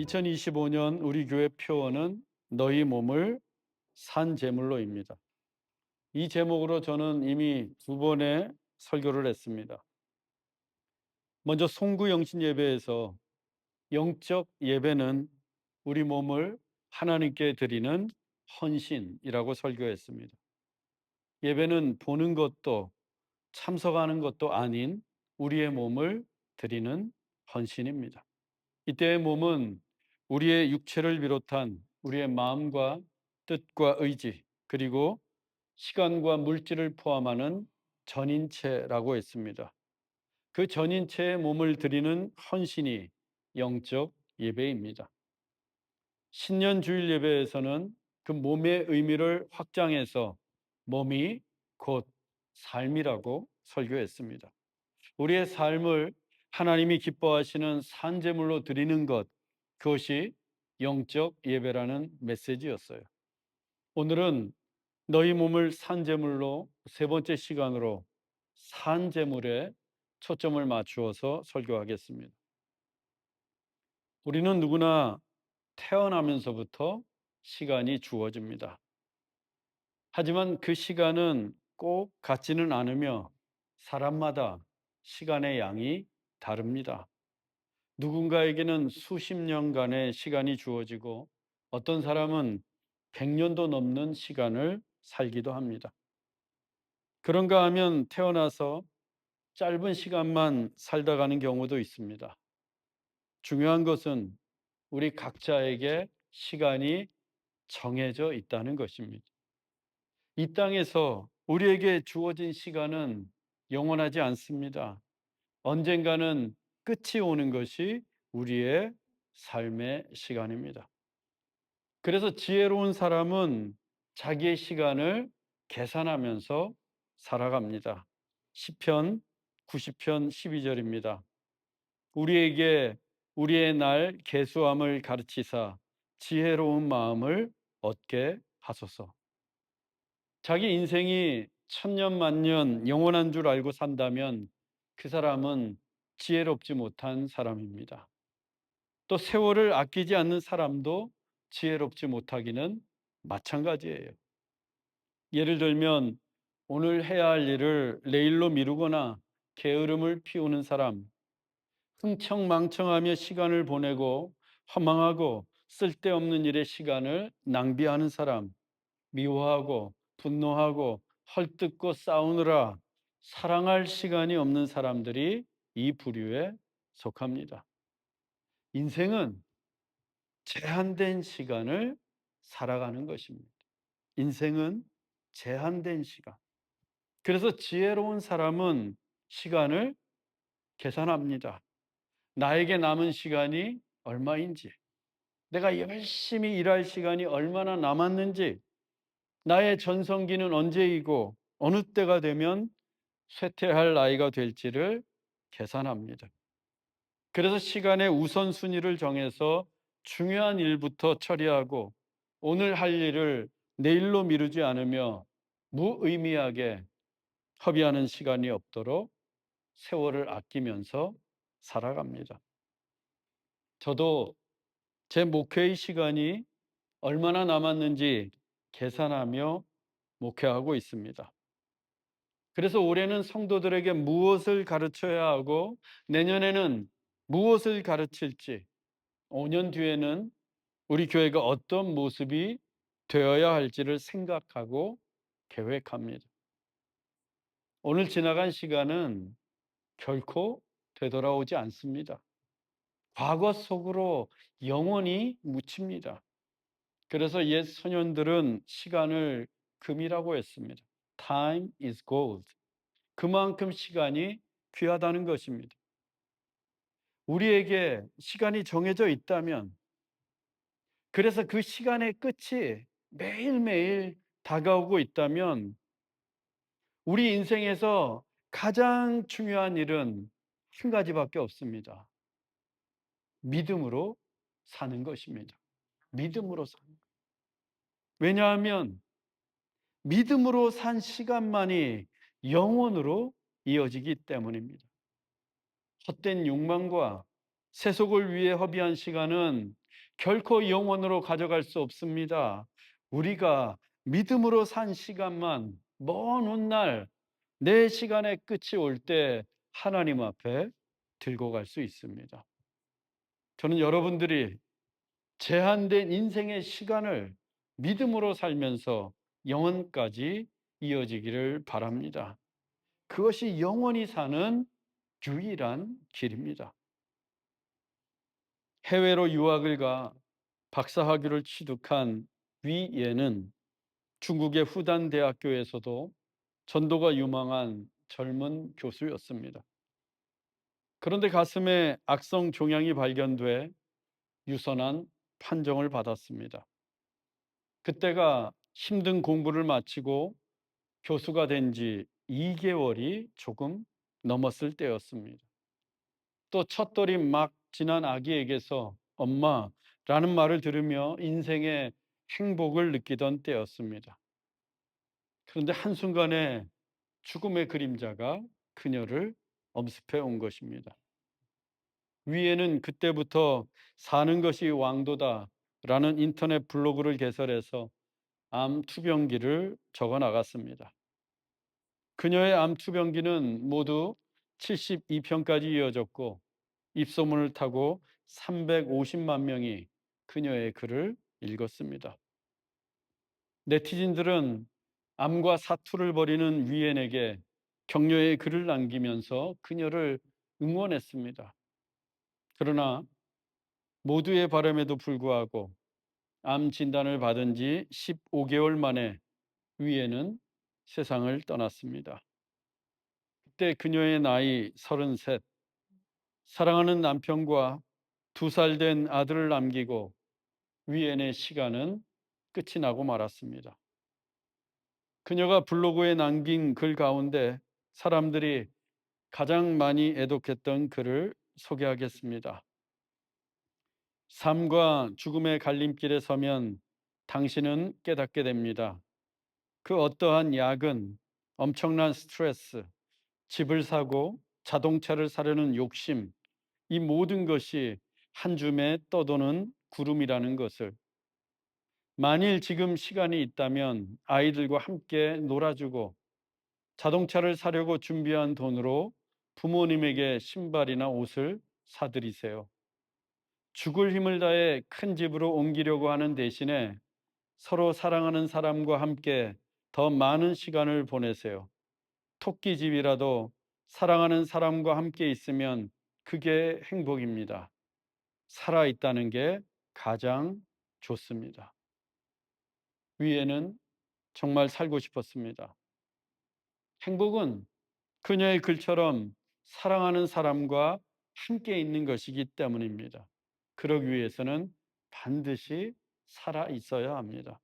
2025년 우리 교회 표어는 너희 몸을 산 제물로입니다. 이 제목으로 저는 이미 두 번의 설교를 했습니다. 먼저 송구 영신 예배에서 영적 예배는 우리 몸을 하나님께 드리는 헌신이라고 설교했습니다. 예배는 보는 것도 참석하는 것도 아닌 우리의 몸을 드리는 헌신입니다. 이때의 몸은 우리의 육체를 비롯한 우리의 마음과 뜻과 의지, 그리고 시간과 물질을 포함하는 전인체라고 했습니다. 그 전인체의 몸을 드리는 헌신이 영적 예배입니다. 신년 주일 예배에서는 그 몸의 의미를 확장해서 몸이 곧 삶이라고 설교했습니다. 우리의 삶을 하나님이 기뻐하시는 산제물로 드리는 것, 그것이 영적 예배라는 메시지였어요. 오늘은 너희 몸을 산제물로 세 번째 시간으로 산제물에 초점을 맞추어서 설교하겠습니다. 우리는 누구나 태어나면서부터 시간이 주어집니다. 하지만 그 시간은 꼭 같지는 않으며 사람마다 시간의 양이 다릅니다. 누군가에게는 수십 년간의 시간이 주어지고 어떤 사람은 100년도 넘는 시간을 살기도 합니다. 그런가 하면 태어나서 짧은 시간만 살다 가는 경우도 있습니다. 중요한 것은 우리 각자에게 시간이 정해져 있다는 것입니다. 이 땅에서 우리에게 주어진 시간은 영원하지 않습니다. 언젠가는 끝이 오는 것이 우리의 삶의 시간입니다. 그래서 지혜로운 사람은 자기의 시간을 계산하면서 살아갑니다. 시편 90편 12절입니다. 우리에게 우리의 날 계수함을 가르치사 지혜로운 마음을 얻게 하소서. 자기 인생이 천년 만년 영원한 줄 알고 산다면 그 사람은 지혜롭지 못한 사람입니다. 또 세월을 아끼지 않는 사람도 지혜롭지 못하기는 마찬가지예요. 예를 들면 오늘 해야 할 일을 내일로 미루거나 게으름을 피우는 사람, 흥청망청하며 시간을 보내고 허망하고 쓸데없는 일에 시간을 낭비하는 사람, 미워하고 분노하고 헐뜯고 싸우느라 사랑할 시간이 없는 사람들이 이 부류에 속합니다. 인생은 제한된 시간을 살아가는 것입니다. 인생은 제한된 시간. 그래서 지혜로운 사람은 시간을 계산합니다. 나에게 남은 시간이 얼마인지, 내가 열심히 일할 시간이 얼마나 남았는지, 나의 전성기는 언제이고 어느 때가 되면 쇠퇴할 나이가 될지를 계산합니다. 그래서 시간의 우선순위를 정해서 중요한 일부터 처리하고 오늘 할 일을 내일로 미루지 않으며 무의미하게 허비하는 시간이 없도록 세월을 아끼면서 살아갑니다. 저도 제 목회의 시간이 얼마나 남았는지 계산하며 목회하고 있습니다. 그래서 올해는 성도들에게 무엇을 가르쳐야 하고 내년에는 무엇을 가르칠지, 5년 뒤에는 우리 교회가 어떤 모습이 되어야 할지를 생각하고 계획합니다. 오늘 지나간 시간은 결코 되돌아오지 않습니다. 과거 속으로 영원히 묻힙니다. 그래서 옛 소년들은 시간을 금이라고 했습니다. Time is gold. 그만큼 시간이 귀하다는 것입니다. 우리에게 시간이 정해져 있다면, 그래서 그 시간의 끝이 매일매일 다가오고 있다면 우리 인생에서 가장 중요한 일은 한 가지밖에 없습니다. 믿음으로 사는 것입니다. 믿음으로 사는 것. 왜냐하면 믿음으로 산 시간만이 영원으로 이어지기 때문입니다. 헛된 욕망과 세속을 위해 허비한 시간은 결코 영원으로 가져갈 수 없습니다. 우리가 믿음으로 산 시간만 먼 훗날 내 시간의 끝이 올 때 하나님 앞에 들고 갈 수 있습니다. 저는 여러분들이 제한된 인생의 시간을 믿음으로 살면서 영원까지 이어지기를 바랍니다. 그것이 영원히 사는 유일한 길입니다. 해외로 유학을 가 박사학위를 취득한 위예는 중국의 후단 대학교에서도 전도가 유망한 젊은 교수였습니다. 그런데 가슴에 악성 종양이 발견돼 유선한 판정을 받았습니다. 그때가 힘든 공부를 마치고 교수가 된 지 2개월이 조금 넘었을 때였습니다. 또 첫돌이 막 지난 아기에게서 엄마라는 말을 들으며 인생의 행복을 느끼던 때였습니다. 그런데 한순간에 죽음의 그림자가 그녀를 엄습해 온 것입니다. 위에는 그때부터 사는 것이 왕도다라는 인터넷 블로그를 개설해서 암 투병기를 적어 나갔습니다. 그녀의 암 투병기는 모두 72편까지 이어졌고 입소문을 타고 350만 명이 그녀의 글을 읽었습니다. 네티즌들은 암과 사투를 벌이는 위엔에게 격려의 글을 남기면서 그녀를 응원했습니다. 그러나 모두의 바람에도 불구하고 암 진단을 받은 지 15개월 만에 위엔은 세상을 떠났습니다. 그때 그녀의 나이 33, 사랑하는 남편과 2살 된 아들을 남기고 위엔의 시간은 끝이 나고 말았습니다. 그녀가 블로그에 남긴 글 가운데 사람들이 가장 많이 애독했던 글을 소개하겠습니다. 삶과 죽음의 갈림길에 서면 당신은 깨닫게 됩니다. 그 어떠한 약은 엄청난 스트레스, 집을 사고 자동차를 사려는 욕심, 이 모든 것이 한 줌에 떠도는 구름이라는 것을, 만일 지금 시간이 있다면 아이들과 함께 놀아주고 자동차를 사려고 준비한 돈으로 부모님에게 신발이나 옷을 사드리세요. 죽을 힘을 다해 큰 집으로 옮기려고 하는 대신에 서로 사랑하는 사람과 함께 더 많은 시간을 보내세요. 토끼집이라도 사랑하는 사람과 함께 있으면 그게 행복입니다. 살아있다는 게 가장 좋습니다. 위에는 정말 살고 싶었습니다. 행복은 그녀의 글처럼 사랑하는 사람과 함께 있는 것이기 때문입니다. 그러기 위해서는 반드시 살아 있어야 합니다.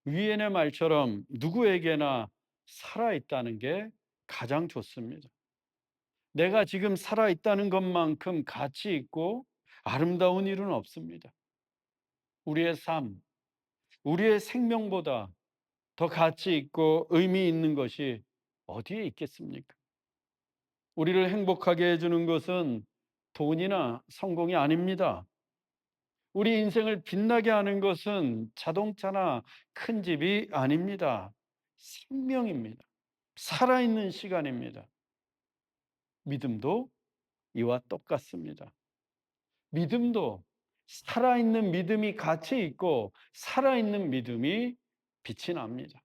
위엔의 말처럼 누구에게나 살아 있다는 게 가장 좋습니다. 내가 지금 살아 있다는 것만큼 가치 있고 아름다운 일은 없습니다. 우리의 삶, 우리의 생명보다 더 가치 있고 의미 있는 것이 어디에 있겠습니까? 우리를 행복하게 해주는 것은 돈이나 성공이 아닙니다. 우리 인생을 빛나게 하는 것은 자동차나 큰 집이 아닙니다. 생명입니다. 살아있는 시간입니다. 믿음도 이와 똑같습니다. 믿음도 살아있는 믿음이 가치 있고 살아있는 믿음이 빛이 납니다.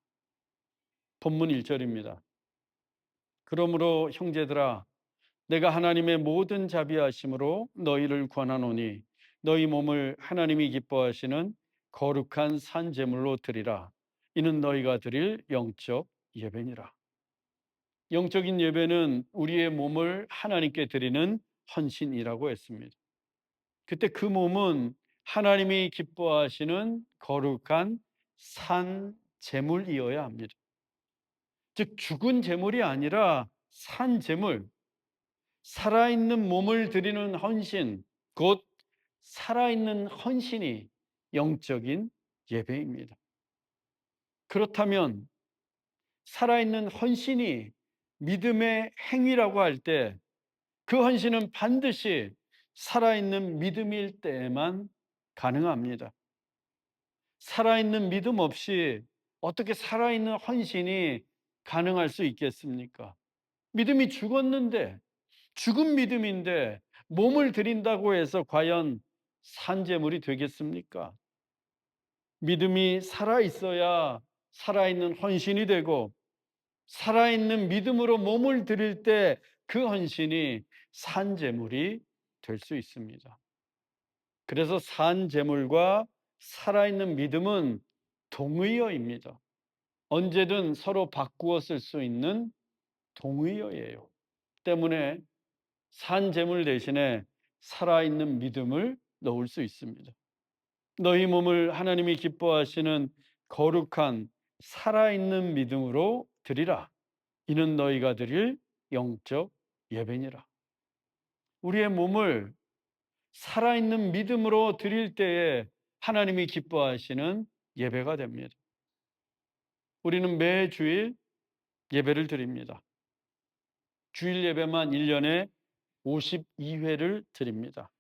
본문 1절입니다. 그러므로 형제들아 내가 하나님의 모든 자비하심으로 너희를 권하노니 너희 몸을 하나님이 기뻐하시는 거룩한 산 제물로 드리라. 이는 너희가 드릴 영적 예배니라. 영적인 예배는 우리의 몸을 하나님께 드리는 헌신이라고 했습니다. 그때 그 몸은 하나님이 기뻐하시는 거룩한 산 제물이어야 합니다. 즉 죽은 제물이 아니라 산 제물, 살아있는 몸을 드리는 헌신, 곧 살아있는 헌신이 영적인 예배입니다. 그렇다면 살아있는 헌신이 믿음의 행위라고 할 때 그 헌신은 반드시 살아있는 믿음일 때에만 가능합니다. 살아있는 믿음 없이 어떻게 살아있는 헌신이 가능할 수 있겠습니까? 믿음이 죽었는데, 죽은 믿음인데 몸을 드린다고 해서 과연 산재물이 되겠습니까? 믿음이 살아있어야 살아있는 헌신이 되고, 살아있는 믿음으로 몸을 드릴 때 그 헌신이 산재물이 될 수 있습니다. 그래서 산재물과 살아있는 믿음은 동의어입니다. 언제든 서로 바꾸어 쓸 수 있는 동의어예요. 때문에 산재물 대신에 살아있는 믿음을 넣을 수 있습니다. 너희 몸을 하나님이 기뻐하시는 거룩한 살아있는 믿음으로 드리라. 이는 너희가 드릴 영적 예배니라. 우리의 몸을 살아있는 믿음으로 드릴 때에 하나님이 기뻐하시는 예배가 됩니다. 우리는 매주일 예배를 드립니다. 주일 예배만 1년에 52회를 드립니다.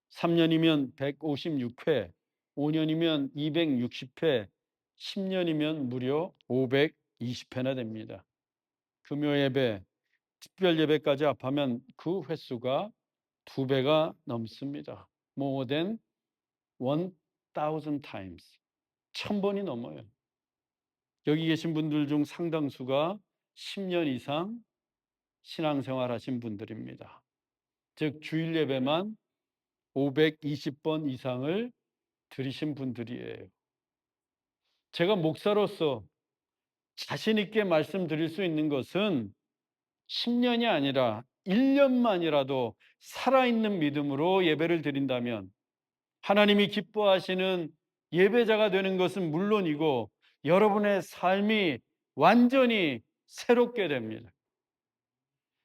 3년이면 156회, 5년이면 260회, 10년이면 무려 520회나 됩니다. 금요 예배, 특별 예배까지 합하면 그 횟수가 2배가 넘습니다. More than 1,000 times. 1000번이 넘어요. 여기 계신 분들 중 상당수가 10년 이상 신앙생활 하신 분들입니다. 즉 주일 예배만 520번 이상을 드리신 분들이에요. 제가 목사로서 자신 있게 말씀드릴 수 있는 것은 10년이 아니라 1년만이라도 살아있는 믿음으로 예배를 드린다면 하나님이 기뻐하시는 예배자가 되는 것은 물론이고 여러분의 삶이 완전히 새롭게 됩니다.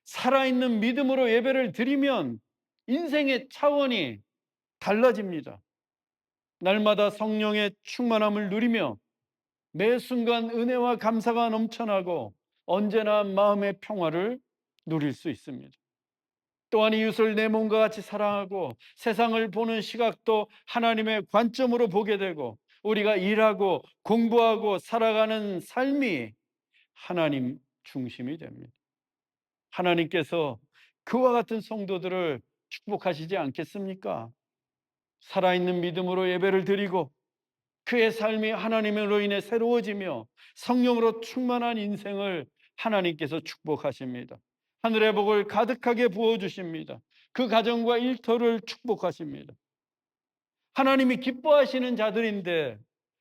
살아있는 믿음으로 예배를 드리면 인생의 차원이 달라집니다. 날마다 성령의 충만함을 누리며 매 순간 은혜와 감사가 넘쳐나고 언제나 마음의 평화를 누릴 수 있습니다. 또한 이웃을 내 몸과 같이 사랑하고 세상을 보는 시각도 하나님의 관점으로 보게 되고 우리가 일하고 공부하고 살아가는 삶이 하나님 중심이 됩니다. 하나님께서 그와 같은 성도들을 축복하시지 않겠습니까? 살아있는 믿음으로 예배를 드리고 그의 삶이 하나님으로 인해 새로워지며 성령으로 충만한 인생을 하나님께서 축복하십니다. 하늘의 복을 가득하게 부어주십니다. 그 가정과 일터를 축복하십니다. 하나님이 기뻐하시는 자들인데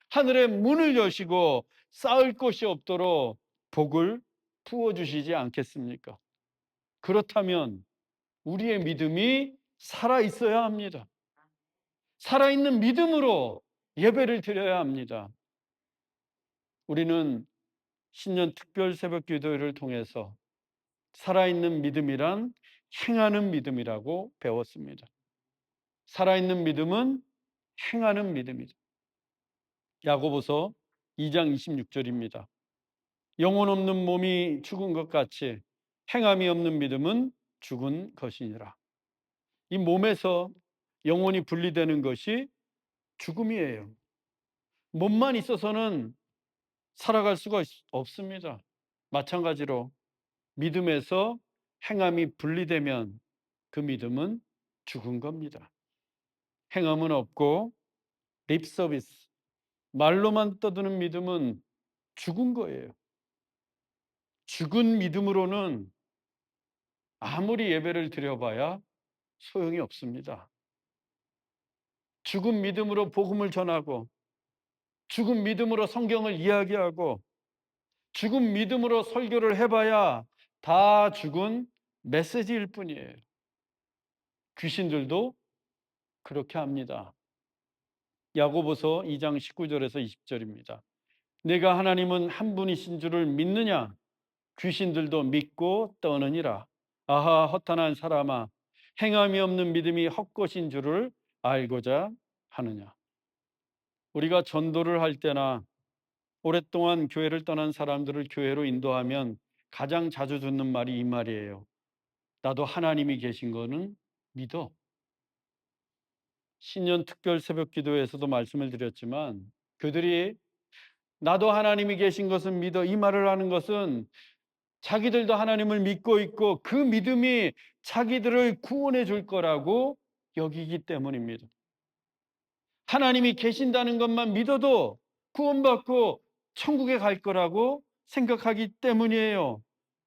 하늘의 문을 여시고 쌓을 곳이 없도록 복을 부어주시지 않겠습니까? 그렇다면 우리의 믿음이 살아 있어야 합니다. 살아있는 믿음으로 예배를 드려야 합니다. 우리는 신년 특별 새벽 기도회를 통해서 살아있는 믿음이란 행하는 믿음이라고 배웠습니다. 살아있는 믿음은 행하는 믿음이죠. 야고보서 2장 26절입니다. 영혼 없는 몸이 죽은 것 같이 행함이 없는 믿음은 죽은 것이니라. 이 몸에서 영혼이 분리되는 것이 죽음이에요. 몸만 있어서는 살아갈 수가 없습니다. 마찬가지로 믿음에서 행함이 분리되면 그 믿음은 죽은 겁니다. 행함은 없고 립 서비스, 말로만 떠드는 믿음은 죽은 거예요. 죽은 믿음으로는 아무리 예배를 드려봐야 소용이 없습니다. 죽은 믿음으로 복음을 전하고 죽은 믿음으로 성경을 이야기하고 죽은 믿음으로 설교를 해봐야 다 죽은 메시지일 뿐이에요. 귀신들도 그렇게 합니다. 야고보서 2장 19절에서 20절입니다. 내가 하나님은 한 분이신 줄을 믿느냐? 귀신들도 믿고 떠느니라. 아하 허탄한 사람아, 행함이 없는 믿음이 헛것인 줄을 알고자 하느냐. 우리가 전도를 할 때나 오랫동안 교회를 떠난 사람들을 교회로 인도하면 가장 자주 듣는 말이 이 말이에요. 나도 하나님이 계신 거는 믿어. 신년 특별 새벽 기도에서도 말씀을 드렸지만, 그들이 나도 하나님이 계신 것을 믿어 이 말을 하는 것은 자기들도 하나님을 믿고 있고 그 믿음이 자기들을 구원해 줄 거라고 여기기 때문입니다. 하나님이 계신다는 것만 믿어도 구원받고 천국에 갈 거라고 생각하기 때문이에요.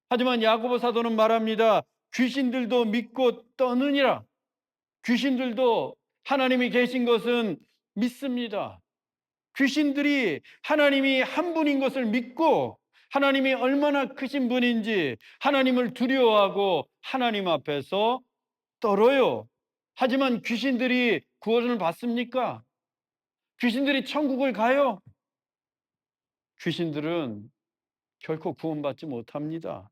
하지만 야고보 사도는 말합니다. 귀신들도 믿고 떠느니라. 귀신들도 하나님이 계신 것은 믿습니다. 귀신들이 하나님이 한 분인 것을 믿고 하나님이 얼마나 크신 분인지 하나님을 두려워하고 하나님 앞에서 떨어요. 하지만 귀신들이 구원을 받습니까? 귀신들이 천국을 가요? 귀신들은 결코 구원받지 못합니다.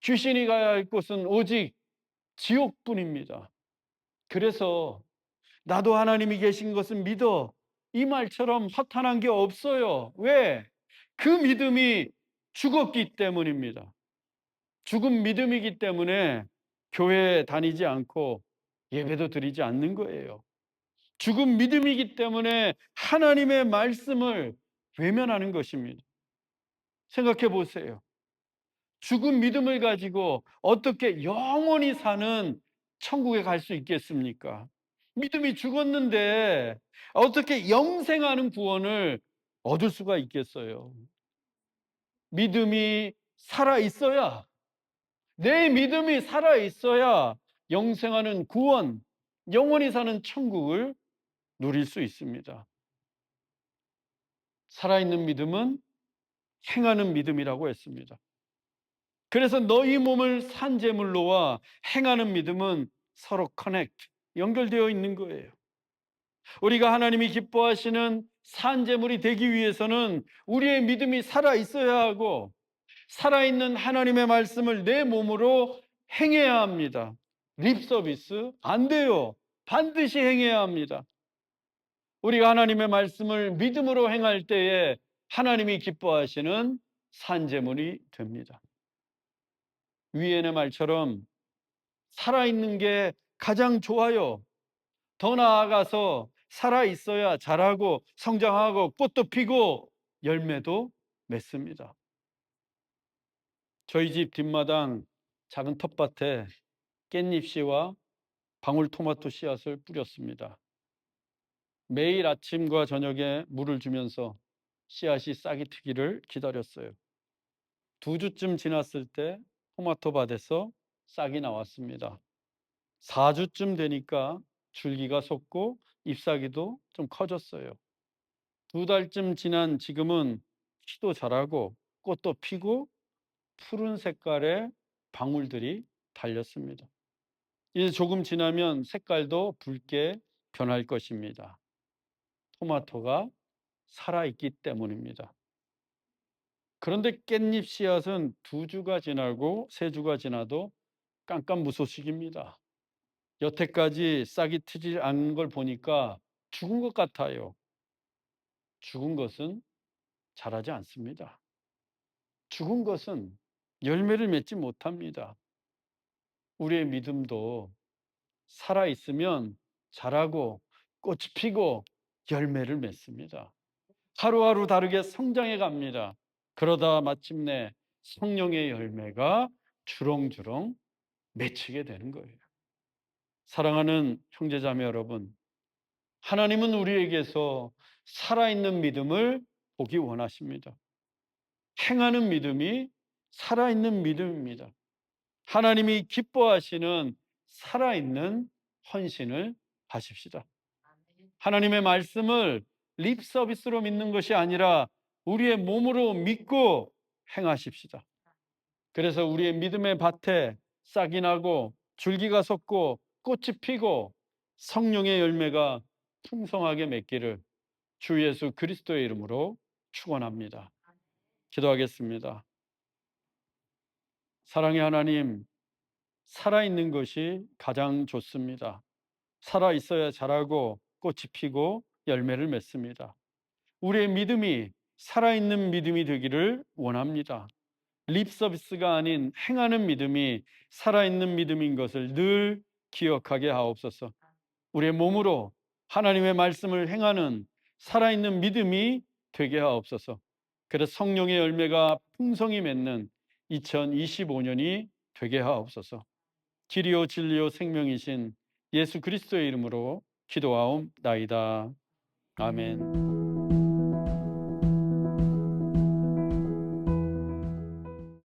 귀신이 가야 할 곳은 오직 지옥뿐입니다. 그래서 나도 하나님이 계신 것을 믿어, 이 말처럼 허탄한 게 없어요. 왜? 그 믿음이 죽었기 때문입니다. 죽은 믿음이기 때문에 교회에 다니지 않고 예배도 드리지 않는 거예요. 죽은 믿음이기 때문에 하나님의 말씀을 외면하는 것입니다. 생각해 보세요. 죽은 믿음을 가지고 어떻게 영원히 사는 천국에 갈 수 있겠습니까? 믿음이 죽었는데 어떻게 영생하는 구원을 얻을 수가 있겠어요? 믿음이 살아 있어야, 내 믿음이 살아 있어야 영생하는 구원, 영원히 사는 천국을 누릴 수 있습니다. 살아있는 믿음은 행하는 믿음이라고 했습니다. 그래서 너희 몸을 산 제물로와 행하는 믿음은 서로 커넥트, 연결되어 있는 거예요. 우리가 하나님이 기뻐하시는 산 제물이 되기 위해서는 우리의 믿음이 살아 있어야 하고, 살아있는 하나님의 말씀을 내 몸으로 행해야 합니다. 립 서비스 안 돼요. 반드시 행해야 합니다. 우리가 하나님의 말씀을 믿음으로 행할 때에 하나님이 기뻐하시는 산 제물이 됩니다. 위엔의 말처럼 살아있는 게 가장 좋아요. 더 나아가서 살아있어야 자라고 성장하고 꽃도 피고 열매도 맺습니다. 저희 집 뒷마당 작은 텃밭에 깻잎 씨와 방울토마토 씨앗을 뿌렸습니다. 매일 아침과 저녁에 물을 주면서 씨앗이 싹이 트기를 기다렸어요. 2주쯤 지났을 때 토마토 밭에서 싹이 나왔습니다. 4주쯤 되니까 줄기가 솟고 잎사귀도 좀 커졌어요. 2달쯤 지난 지금은 키도 자라고 꽃도 피고 푸른 색깔의 방울들이 달렸습니다. 이제 조금 지나면 색깔도 붉게 변할 것입니다. 토마토가 살아있기 때문입니다. 그런데 깻잎 씨앗은 2주가 지나고 3주가 지나도 깜깜무소식입니다. 여태까지 싹이 트지 않은 걸 보니까 죽은 것 같아요. 죽은 것은 자라지 않습니다. 죽은 것은 열매를 맺지 못합니다. 우리의 믿음도 살아있으면 자라고 꽃이 피고 열매를 맺습니다. 하루하루 다르게 성장해 갑니다. 그러다 마침내 성령의 열매가 주렁주렁 맺히게 되는 거예요. 사랑하는 형제자매 여러분, 하나님은 우리에게서 살아있는 믿음을 보기 원하십니다. 행하는 믿음이 살아있는 믿음입니다. 하나님이 기뻐하시는 살아있는 헌신을 하십시다. 하나님의 말씀을 립 서비스로 믿는 것이 아니라 우리의 몸으로 믿고 행하십시다. 그래서 우리의 믿음의 밭에 싹이 나고 줄기가 솟고 꽃이 피고 성령의 열매가 풍성하게 맺기를 주 예수 그리스도의 이름으로 축원합니다. 기도하겠습니다. 사랑의 하나님, 살아있는 것이 가장 좋습니다. 살아있어야 자라고 꽃이 피고 열매를 맺습니다. 우리의 믿음이 살아있는 믿음이 되기를 원합니다. 립 서비스가 아닌 행하는 믿음이 살아있는 믿음인 것을 늘 기억하게 하옵소서. 우리의 몸으로 하나님의 말씀을 행하는 살아있는 믿음이 되게 하옵소서. 그래서 성령의 열매가 풍성히 맺는 2025년이 되게 하옵소서. 길이요 진리요 생명이신 예수 그리스도의 이름으로 기도하옵나이다. 아멘.